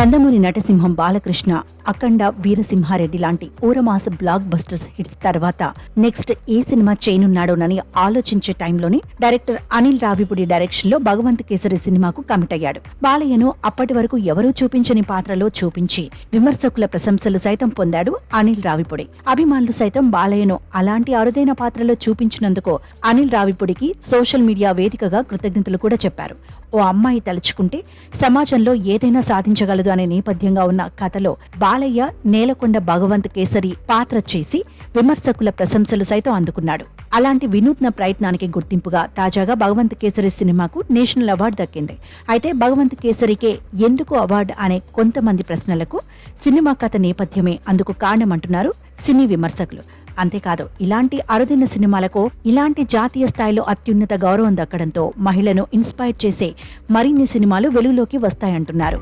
నందమూరి నటసింహం బాలకృష్ణ, అఖండ, వీరసింహారెడ్డి లాంటి ఊరమాస black busters hits తర్వాత next ఏ cinema చేయనున్నాడోనని ఆలోచించే టైంలోనే డైరెక్టర్ అనిల్ రావిపూడి డైరెక్షన్ లో భగవంత్ కేసరి సినిమాకు కమిట్ అయ్యాడు. బాలయ్యను అప్పటి వరకు ఎవరూ చూపించని పాత్రలో చూపించి విమర్శకుల ప్రశంసలు సైతం పొందాడు అనిల్ రావిపూడి. అభిమానులు సైతం బాలయ్యను అలాంటి అరుదైన పాత్రలో చూపించినందుకు అనిల్ రావిపూడికి సోషల్ మీడియా వేదికగా కృతజ్ఞతలు కూడా చెప్పారు. ఓ అమ్మాయి తలుచుకుంటే సమాజంలో ఏదైనా సాధించగలదు అనే నేపథ్యంగా ఉన్న కథలో బాలయ్య నేలకొండ భగవంత్ కేసరి పాత్ర చేసి విమర్శకుల ప్రశంసలు సైతం అందుకున్నాడు. అలాంటి వినూత్న ప్రయత్నానికి గుర్తింపుగా తాజాగా భగవంత్ కేసరి సినిమాకు నేషనల్ అవార్డు దక్కింది. అయితే భగవంత్ కేసరికే ఎందుకు అవార్డు అనే కొంతమంది ప్రశ్నలకు సినిమా కథ నేపథ్యమే అందుకు కారణమంటున్నారు సినీ విమర్శకులు. అంతేకాదు, ఇలాంటి అరుదైన సినిమాలకు ఇలాంటి జాతీయ స్థాయిలో అత్యున్నత గౌరవం దక్కడంతో మహిళను ఇన్స్పైర్ చేసే మరిన్ని సినిమాలు వెలుగులోకి వస్తాయంటున్నారు.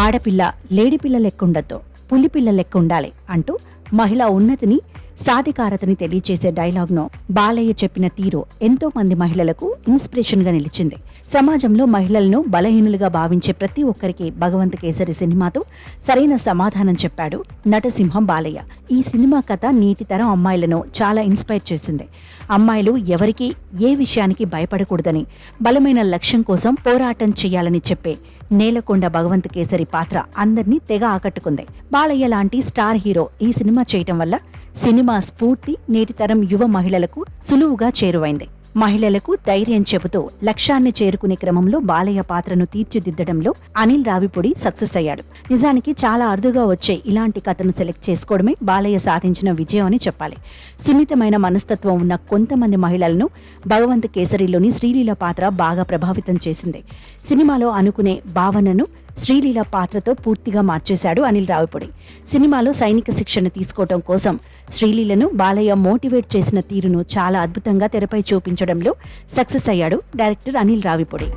ఆడపిల్ల లేడిపిల్ల లెక్కుండద్దు, పులిపిల్ల లెక్క ఉండాలి అంటూ మహిళా ఉన్నతిని, సాధికారతని తెలియచేసే డైలాగ్ను బాలయ్య చెప్పిన తీరు ఎంతో మంది మహిళలకు ఇన్స్పిరేషన్ గా నిలిచింది. సమాజంలో మహిళలను బలహీనులుగా భావించే ప్రతి ఒక్కరికి భగవంత్ కేసరి సినిమాతో సరైన సమాధానం చెప్పాడు నటసింహం బాలయ్య. ఈ సినిమా కథ నేటి తరం అమ్మాయిలను చాలా ఇన్స్పైర్ చేసింది. అమ్మాయిలు ఎవరికి ఏ విషయానికి భయపడకూడదని, బలమైన లక్ష్యం కోసం పోరాటం చేయాలని చెప్పే నేలకొండ భగవంత్ కేసరి పాత్ర అందర్నీ తెగ ఆకట్టుకుంది. బాలయ్య లాంటి స్టార్ హీరో ఈ సినిమా చేయటం వల్ల సినిమా స్ఫూర్తి నేటి తరం యువ మహిళలకు సులువుగా చేరువైంది. మహిళలకు ధైర్యం చెబుతూ లక్ష్యాన్ని చేరుకునే క్రమంలో బాలయ్య పాత్రను తీర్చిదిద్దడంలో అనిల్ రావిపూడి సక్సెస్ అయ్యాడు. నిజానికి చాలా అరుదుగా వచ్చే ఇలాంటి కథను సెలెక్ట్ చేసుకోవడమే బాలయ్య సాధించిన విజయం అని చెప్పాలి. సున్నితమైన మనస్తత్వం ఉన్న కొంతమంది మహిళలను భగవంత్ కేసరిలోని శ్రీలీల పాత్ర బాగా ప్రభావితం చేసింది. సినిమాలో అనుకునే భావనను శ్రీలీల పాత్రతో పూర్తిగా మార్చేశాడు అనిల్ రావిపూడి. సినిమాలో సైనిక శిక్షణ తీసుకోవటం కోసం శ్రీలీలను బాలయ్య మోటివేట్ చేసిన తీరును చాలా అద్భుతంగా తెరపై చూపించడంలో సక్సెస్ అయ్యాడు డైరెక్టర్ అనిల్ రావిపూడి.